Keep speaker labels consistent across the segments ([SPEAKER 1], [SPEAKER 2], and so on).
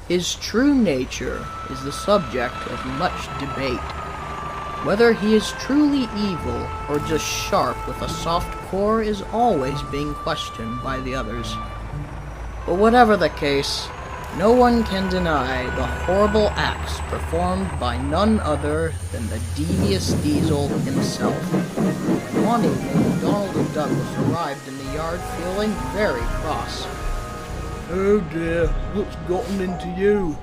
[SPEAKER 1] His true nature is the subject of much debate. Whether he is truly evil or just sharp with a soft core is always being questioned by the others. But whatever the case, no one can deny the horrible acts performed by none other than the Devious Diesel himself. One evening, Donald and Douglas arrived in the yard feeling very cross.
[SPEAKER 2] Oh dear, what's gotten into you?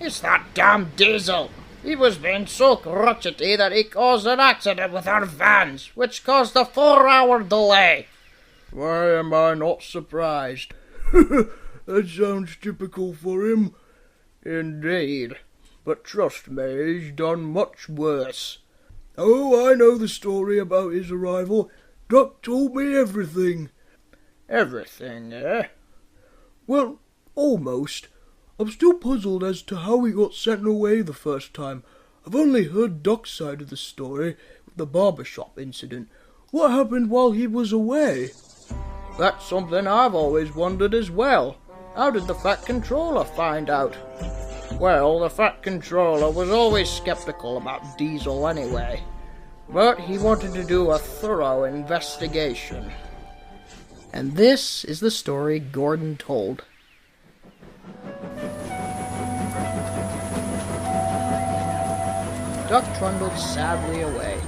[SPEAKER 3] It's that damn Diesel. He was being so crotchety that he caused an accident with our vans, which caused a 4-hour delay.
[SPEAKER 2] Why am I not surprised? That sounds typical for him. Indeed. But trust me, he's done much worse. Oh, I know the story about his arrival. Duck told me everything.
[SPEAKER 3] Everything, eh?
[SPEAKER 2] Well, almost. I'm still puzzled as to how he got sent away the first time. I've only heard Duck's side of the story, with the barbershop incident. What happened while he was away?
[SPEAKER 3] That's something I've always wondered as well. How did the Fat Controller find out? Well, the Fat Controller was always skeptical about Diesel anyway, but he wanted to do a thorough investigation.
[SPEAKER 1] And this is the story Gordon told. Duck trundled sadly away,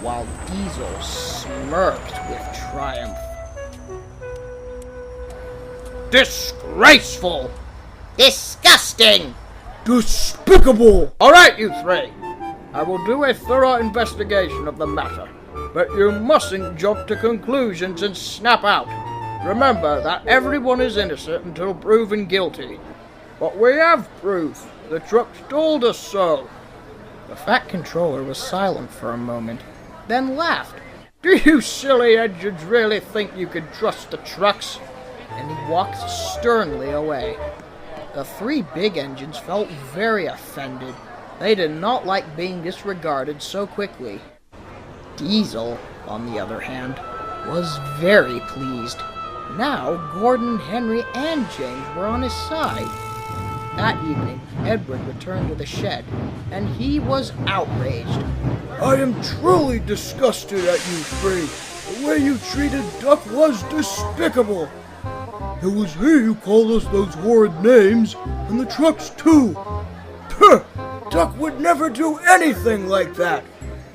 [SPEAKER 1] while Diesel smirked with triumph.
[SPEAKER 3] Disgraceful! Disgusting!
[SPEAKER 2] Despicable!
[SPEAKER 3] All right, you three. I will do a thorough investigation of the matter, but you mustn't jump to conclusions and snap out. Remember that everyone is innocent until proven guilty. But we have proof. The trucks told us so.
[SPEAKER 1] The Fat Controller was silent for a moment, then laughed.
[SPEAKER 3] Do you silly engines really think you can trust the trucks?
[SPEAKER 1] And he walked sternly away. The three big engines felt very offended. They did not like being disregarded so quickly. Diesel, on the other hand, was very pleased. Now Gordon, Henry, and James were on his side. That evening, Edward returned to the shed, and he was outraged.
[SPEAKER 2] I am truly disgusted at you three. The way you treated Duck was despicable. It was he who called us those horrid names, and the trucks too. Puh! Duck would never do anything like that.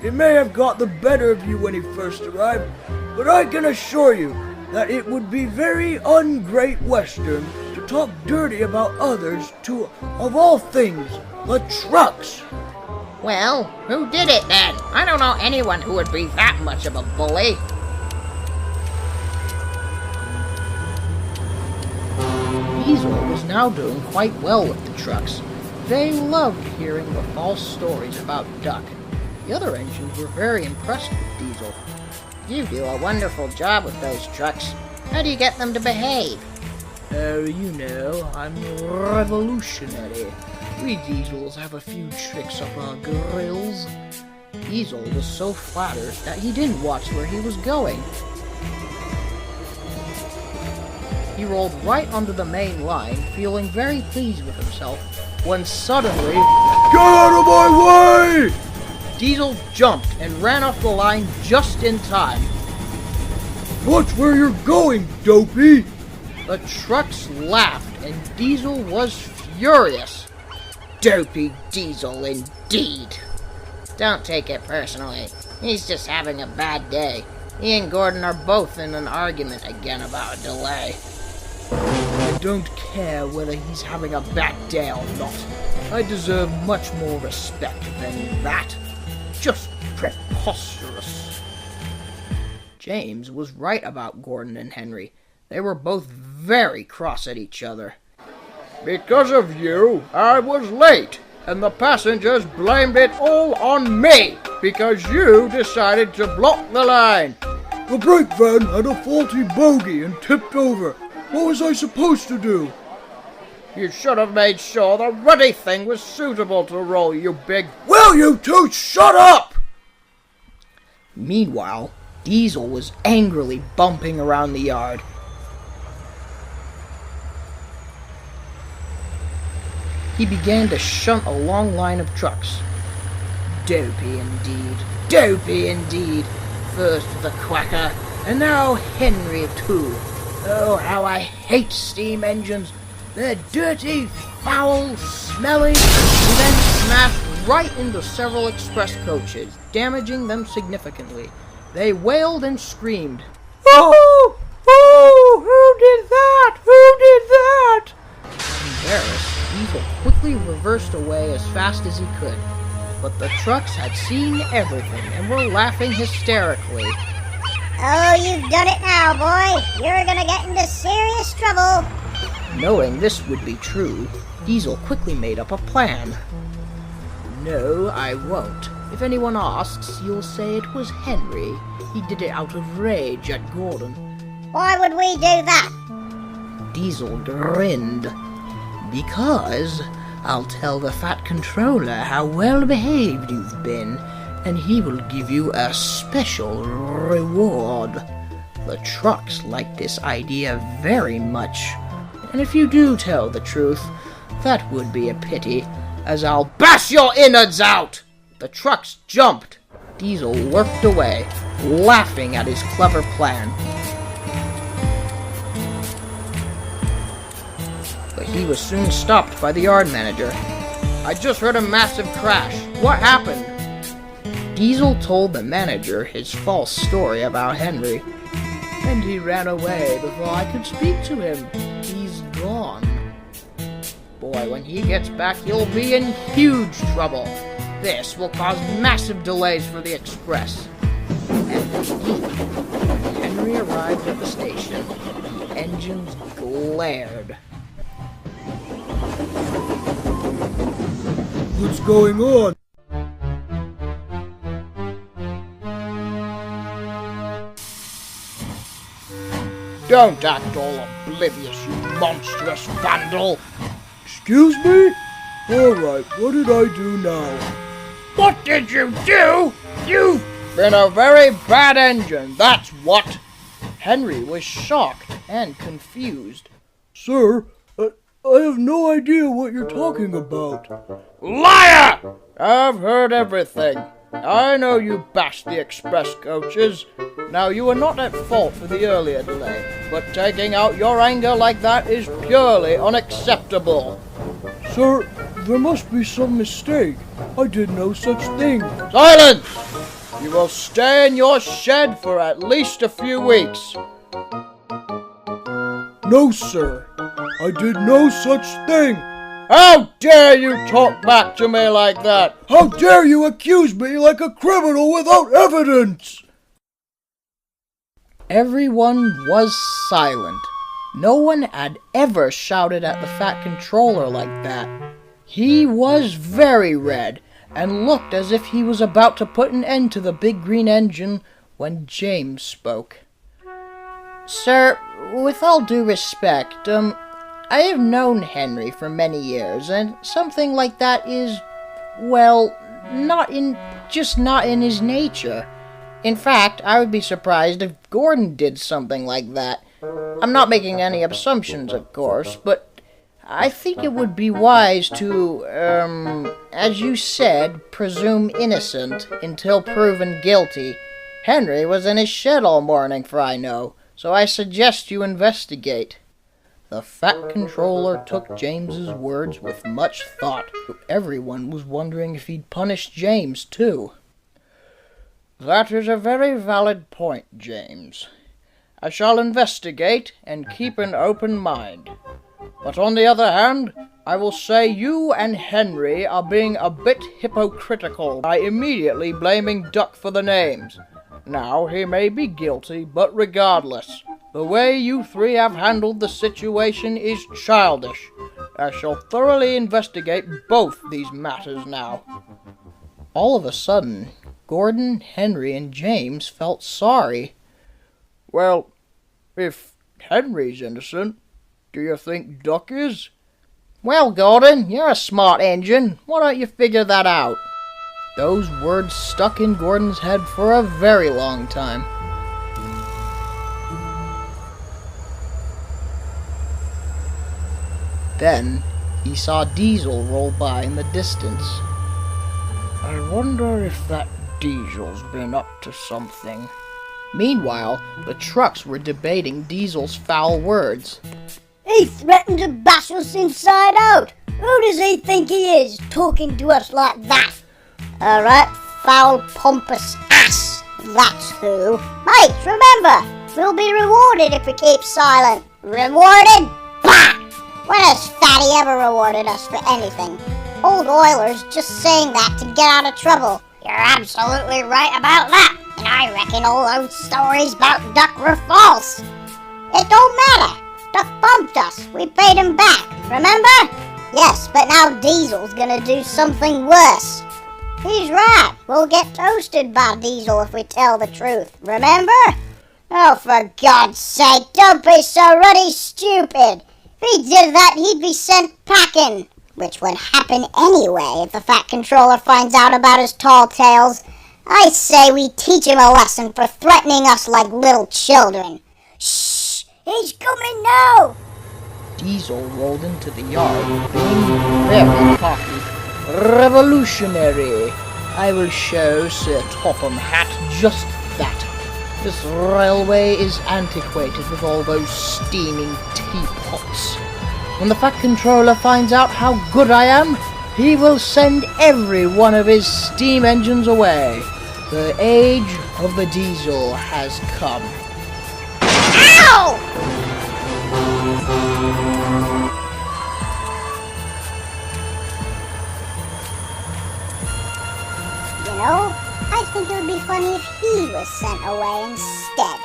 [SPEAKER 2] He may have got the better of you when he first arrived, but I can assure you that it would be very un-Great Western to talk dirty about others to, of all things, the trucks.
[SPEAKER 3] Well, who did it then? I don't know anyone who would be that much of a bully.
[SPEAKER 1] Diesel was now doing quite well with the trucks. They loved hearing the false stories about Duck. The other engines were very impressed with Diesel.
[SPEAKER 3] You do a wonderful job with those trucks. How do you get them to behave?
[SPEAKER 1] Oh, you know, I'm revolutionary. We Diesels have a few tricks up our grills. Diesel was so flattered that he didn't watch where he was going. He rolled right onto the main line, feeling very pleased with himself, when suddenly...
[SPEAKER 2] Get out of my way!
[SPEAKER 1] Diesel jumped and ran off the line just in time.
[SPEAKER 2] Watch where you're going, dopey!
[SPEAKER 1] The trucks laughed, and Diesel was furious.
[SPEAKER 3] Dopey Diesel indeed. Don't take it personally. He's just having a bad day. He and Gordon are both in an argument again about a delay.
[SPEAKER 1] I don't care whether he's having a bad day or not. I deserve much more respect than that. Just preposterous. James was right about Gordon and Henry. They were both very cross at each other.
[SPEAKER 3] Because of you, I was late, and the passengers blamed it all on me, because you decided to block the line.
[SPEAKER 2] The brake van had a faulty bogie and tipped over. What was I supposed to do?
[SPEAKER 3] You should have made sure the ruddy thing was suitable to roll, you big...
[SPEAKER 2] Will you two shut up?
[SPEAKER 1] Meanwhile, Diesel was angrily bumping around the yard. he began to shunt a long line of trucks. Dopey indeed, dopey indeed. First the Quacker, and now Henry too. Oh, how I hate steam engines. They're dirty, foul, smelly, and then smashed right into several express coaches, damaging them significantly. They wailed and screamed. "Oh! Oh! Who did that? Who did that?" Embarrassed, Diesel quickly reversed away as fast as he could. But the trucks had seen everything and were laughing hysterically.
[SPEAKER 4] Oh, you've done it now, boy. You're gonna get into serious trouble.
[SPEAKER 1] Knowing this would be true, Diesel quickly made up a plan. "No, I won't. If anyone asks, you'll say it was Henry. He did it out of rage at Gordon."
[SPEAKER 4] Why would we do that?
[SPEAKER 1] Diesel grinned. "Because I'll tell the Fat Controller how well behaved you've been, and he will give you a special reward." The trucks liked this idea very much, and if you do tell the truth, that would be a pity, as I'll bash your innards out! The trucks jumped. Diesel worked away, laughing at his clever plan. But he was soon stopped by the yard manager. "I just heard a massive crash. What happened?" Diesel told the manager his false story about Henry. "And he ran away before I could speak to him. He's gone. Boy, when he gets back, he'll be in huge trouble. This will cause massive delays for the express." And indeed, when Henry arrived at the station, the engines glared.
[SPEAKER 2] What's going on?
[SPEAKER 3] Don't act all oblivious, you monstrous vandal!
[SPEAKER 2] Excuse me? Alright, what did I do now?
[SPEAKER 3] What did you do? You've been a very bad engine, that's what!
[SPEAKER 1] Henry was shocked and confused.
[SPEAKER 2] Sir, I have no idea what you're talking about.
[SPEAKER 3] Liar! I've heard everything. I know you bashed the express coaches. Now, you were not at fault for the earlier delay, but taking out your anger like that is purely unacceptable.
[SPEAKER 2] Sir, there must be some mistake. I did no such thing.
[SPEAKER 3] Silence! You will stay in your shed for at least a few weeks.
[SPEAKER 2] No, sir. I did no such thing.
[SPEAKER 3] How dare you talk back to me like that?
[SPEAKER 2] How dare you accuse me like a criminal without evidence?
[SPEAKER 1] Everyone was silent. No one had ever shouted at the Fat Controller like that. He was very red and looked as if he was about to put an end to the big green engine when James spoke. "Sir, with all due respect, I have known Henry for many years, and something like that is, well, not in his nature. In fact, I would be surprised if Gordon did something like that. I'm not making any assumptions, of course, but I think it would be wise to, as you said, presume innocent until proven guilty. Henry was in his shed all morning, for I know, so I suggest you investigate." The Fat Controller took James's words with much thought. Everyone was wondering if he'd punish James, too.
[SPEAKER 3] That is a very valid point, James. I shall investigate and keep an open mind. But on the other hand, I will say you and Henry are being a bit hypocritical by immediately blaming Duck for the names. Now, he may be guilty, but regardless, the way you three have handled the situation is childish. I shall thoroughly investigate both these matters now.
[SPEAKER 1] All of a sudden, Gordon, Henry, and James felt sorry.
[SPEAKER 3] Well, if Henry's innocent, do you think Duck is?
[SPEAKER 1] "Well, Gordon, you're a smart engine. Why don't you figure that out?" Those words stuck in Gordon's head for a very long time. Then, he saw Diesel roll by in the distance.
[SPEAKER 3] I wonder if that Diesel's been up to something.
[SPEAKER 1] Meanwhile, the trucks were debating Diesel's foul words.
[SPEAKER 4] He threatened to bash us inside out. Who does he think he is, talking to us like that? Alright, foul pompous ass. That's who. Mate, remember, we'll be rewarded if we keep silent. Rewarded? Bah! When has Fatty ever rewarded us for anything? Old Oiler's just saying that to get out of trouble. You're absolutely right about that. And I reckon all those stories about Duck were false. It don't matter. Duck bumped us. We paid him back. Remember? Yes, but now Diesel's gonna do something worse. He's right. We'll get toasted by Diesel if we tell the truth. Remember? Oh, for God's sake, don't be so ruddy stupid. If he did that, he'd be sent packing. Which would happen anyway if the Fat Controller finds out about his tall tales. I say we teach him a lesson for threatening us like little children. Shh! He's coming now!
[SPEAKER 1] Diesel rolled into the yard, being very cocky. Revolutionary! I will show Sir Topham Hatt just that. This railway is antiquated with all those steaming teapots. When the Fat Controller finds out how good I am, he will send every one of his steam engines away. The age of the diesel has come.
[SPEAKER 4] Ow! You know, I think it would be funny if he was sent away instead.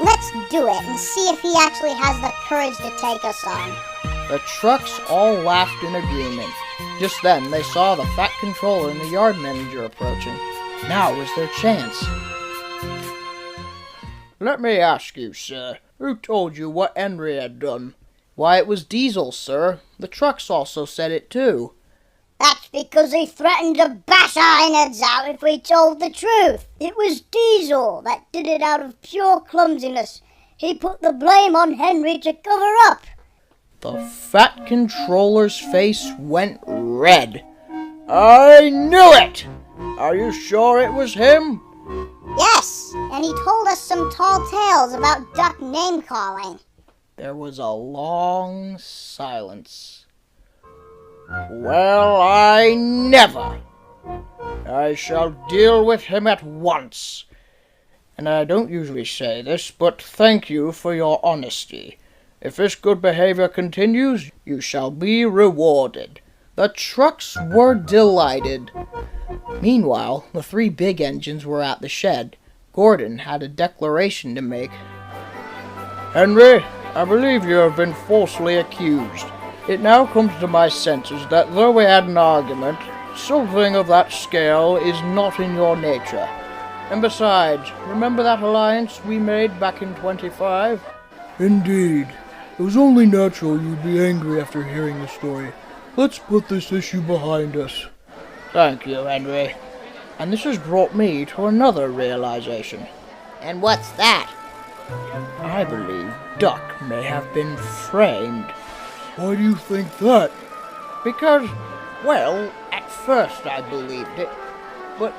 [SPEAKER 4] Let's do it and see if he actually has the courage to take us on.
[SPEAKER 1] The trucks all laughed in agreement. Just then, they saw the Fat Controller and the yard manager approaching. Now was their chance.
[SPEAKER 3] Let me ask you, sir, who told you what Henry had done?
[SPEAKER 1] Why, it was Diesel, sir. The trucks also said it too.
[SPEAKER 4] That's because he threatened to bash our innards out if we told the truth. It was Diesel that did it out of pure clumsiness. He put the blame on Henry to cover up.
[SPEAKER 1] The Fat Controller's face went red.
[SPEAKER 3] I knew it! Are you sure it was him?
[SPEAKER 4] Yes, and he told us some tall tales about Duck name-calling.
[SPEAKER 1] There was a long silence.
[SPEAKER 3] Well, I never. I shall deal with him at once. And I don't usually say this, but thank you for your honesty. If this good behavior continues, you shall be rewarded.
[SPEAKER 1] The trucks were delighted. Meanwhile, the three big engines were at the shed. Gordon had a declaration to make.
[SPEAKER 3] Henry, I believe you have been falsely accused. It now comes to my senses that though we had an argument, something of that scale is not in your nature. And besides, remember that alliance we made back in 25?
[SPEAKER 2] Indeed. It was only natural you'd be angry after hearing the story. Let's put this issue behind us.
[SPEAKER 3] Thank you, Henry. And this has brought me to another realization.
[SPEAKER 1] And what's that?
[SPEAKER 3] I believe Duck may have been framed.
[SPEAKER 2] Why do you think that?
[SPEAKER 3] Because, well, at first I believed it. But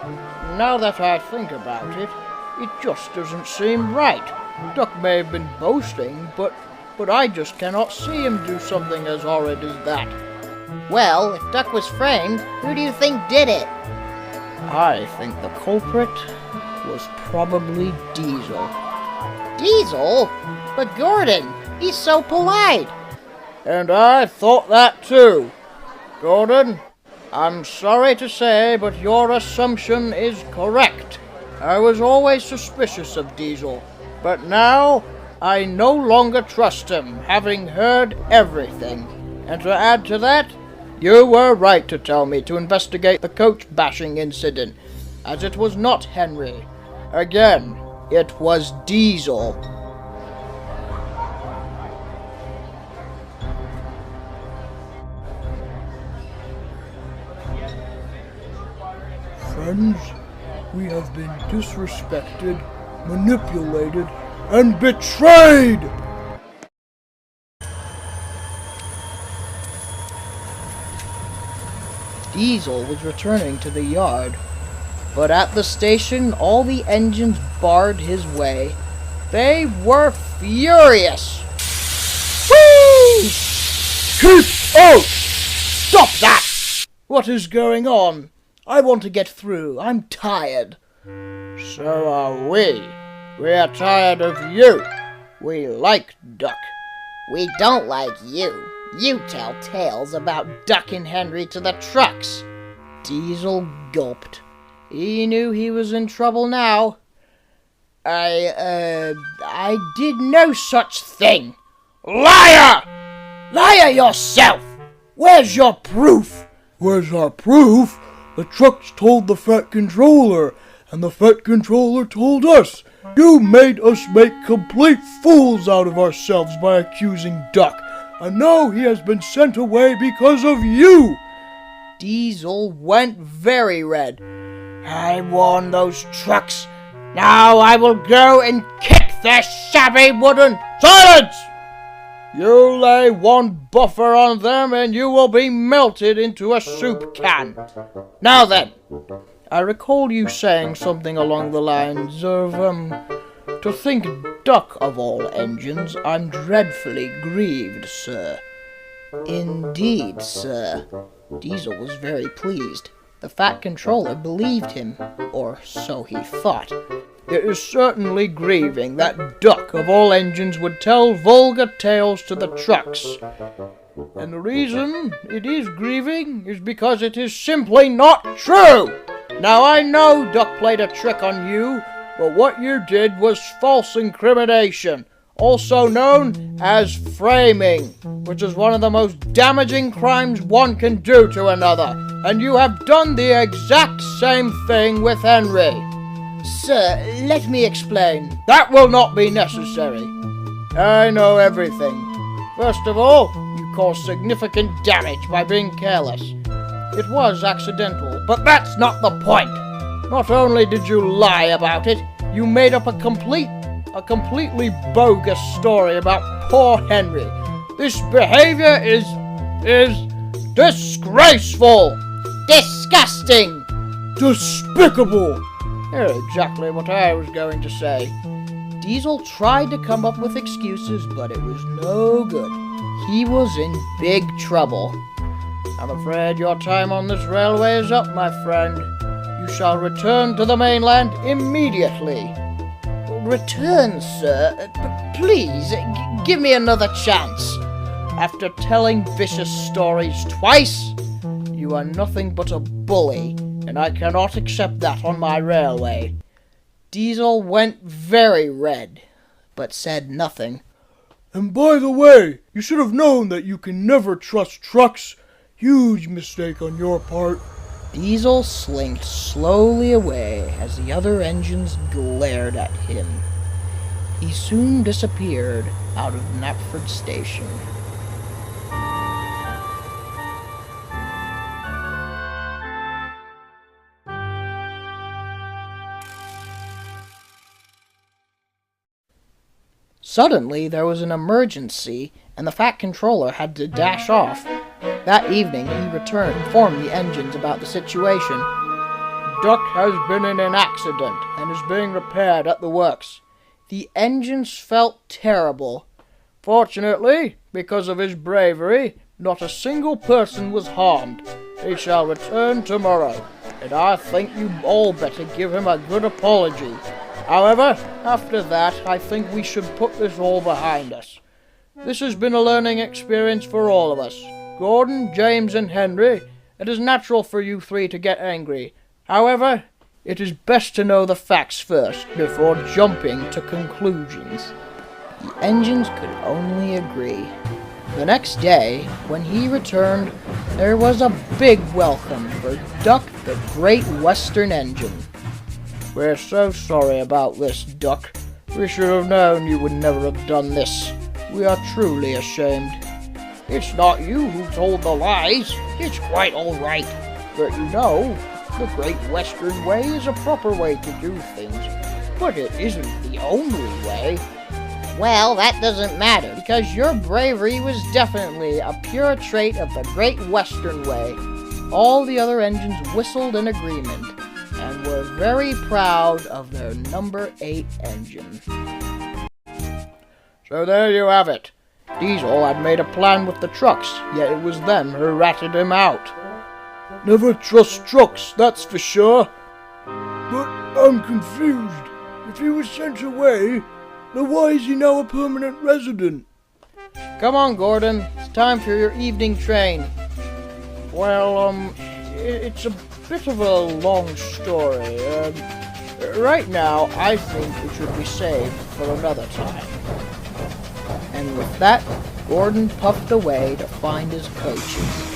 [SPEAKER 3] now that I think about it, it just doesn't seem right. Duck may have been boasting, but I just cannot see him do something as horrid as that.
[SPEAKER 1] Well, if Duck was framed, who do you think did it?
[SPEAKER 3] I think the culprit was probably Diesel.
[SPEAKER 1] Diesel? But Gordon, he's so polite.
[SPEAKER 3] And I thought that too. Gordon, I'm sorry to say, but your assumption is correct. I was always suspicious of Diesel, but now I no longer trust him, having heard everything. And to add to that, you were right to tell me to investigate the coach bashing incident, as it was not Henry. Again, it was Diesel.
[SPEAKER 2] Friends, we have been disrespected, manipulated, and betrayed!
[SPEAKER 1] Diesel was returning to the yard, but at the station all the engines barred his way. They were furious. Whee!
[SPEAKER 3] Keep out! Stop that! What is going on?
[SPEAKER 1] I want to get through. I'm tired.
[SPEAKER 3] So are we. We are tired of you. We like Duck.
[SPEAKER 1] We don't like you. You tell tales about Duck and Henry to the trucks. Diesel gulped. He knew he was in trouble now.
[SPEAKER 3] I did no such thing. Liar! Liar yourself! Where's your proof?
[SPEAKER 2] Where's our proof? The trucks told the Fat Controller, and the Fat Controller told us. You made us make complete fools out of ourselves by accusing Duck, and now he has been sent away because of you.
[SPEAKER 1] Diesel went very red.
[SPEAKER 3] I warned those trucks. Now I will go and kick their shabby wooden... Silence! You lay one buffer on them and you will be melted into a soup can. Now then,
[SPEAKER 1] I recall you saying something along the lines of, to think Duck of all engines, I'm dreadfully grieved, sir. Indeed, sir. Diesel was very pleased. The Fat Controller believed him, or so he thought.
[SPEAKER 3] It is certainly grieving that Duck of all engines would tell vulgar tales to the trucks. And the reason it is grieving is because it is simply not true. Now I know Duck played a trick on you, but what you did was false incrimination, also known as framing, which is one of the most damaging crimes one can do to another, and you have done the exact same thing with Henry.
[SPEAKER 1] Sir, let me explain.
[SPEAKER 3] That will not be necessary. I know everything. First of all, you caused significant damage by being careless. It was accidental, but that's not the point. Not only did you lie about it, you made up a completely bogus story about poor Henry. This behavior is disgraceful,
[SPEAKER 1] disgusting,
[SPEAKER 2] despicable.
[SPEAKER 3] Exactly what I was going to say.
[SPEAKER 1] Diesel tried to come up with excuses, but it was no good. He was in big trouble.
[SPEAKER 3] I'm afraid your time on this railway is up, my friend. You shall return to the mainland immediately.
[SPEAKER 1] Return, sir? Please, give me another chance.
[SPEAKER 3] After telling vicious stories twice, you are nothing but a bully, and I cannot accept that on my railway.
[SPEAKER 1] Diesel went very red, but said nothing.
[SPEAKER 2] And by the way, you should have known that you can never trust trucks. Huge mistake on your part.
[SPEAKER 1] Diesel slinked slowly away as the other engines glared at him. He soon disappeared out of Knapford Station. Suddenly, there was an emergency, and the Fat Controller had to dash off. That evening, he returned and informed the engines about the situation.
[SPEAKER 3] Duck has been in an accident and is being repaired at the works.
[SPEAKER 1] The engines felt terrible.
[SPEAKER 3] Fortunately, because of his bravery, not a single person was harmed. He shall return tomorrow, and I think you all better give him a good apology. However, after that, I think we should put this all behind us. This has been a learning experience for all of us. Gordon, James, and Henry, it is natural for you three to get angry. However, it is best to know the facts first before jumping to conclusions. The engines could only agree. The next day, when he returned, there was a big welcome for Duck the Great Western Engine. We're so sorry about this, Duck. We should have known you would never have done this. We are truly ashamed. It's not you who told the lies. It's quite all right. But you know, the Great Western Way is a proper way to do things. But it isn't the only way.
[SPEAKER 1] Well, that doesn't matter, because your bravery was definitely a pure trait of the Great Western Way. all the other engines whistled in agreement and were very proud of their number 8 engine.
[SPEAKER 3] So there you have it. Diesel had made a plan with the trucks, yet it was them who ratted him out.
[SPEAKER 2] Never trust trucks, that's for sure. But I'm confused. If he was sent away, then why is he now a permanent resident?
[SPEAKER 3] Come on, Gordon. It's time for your evening train. Well, it's a bit of a long story. Right now, I think it should be saved for another time.
[SPEAKER 1] And with that, Gordon puffed away to find his coaches.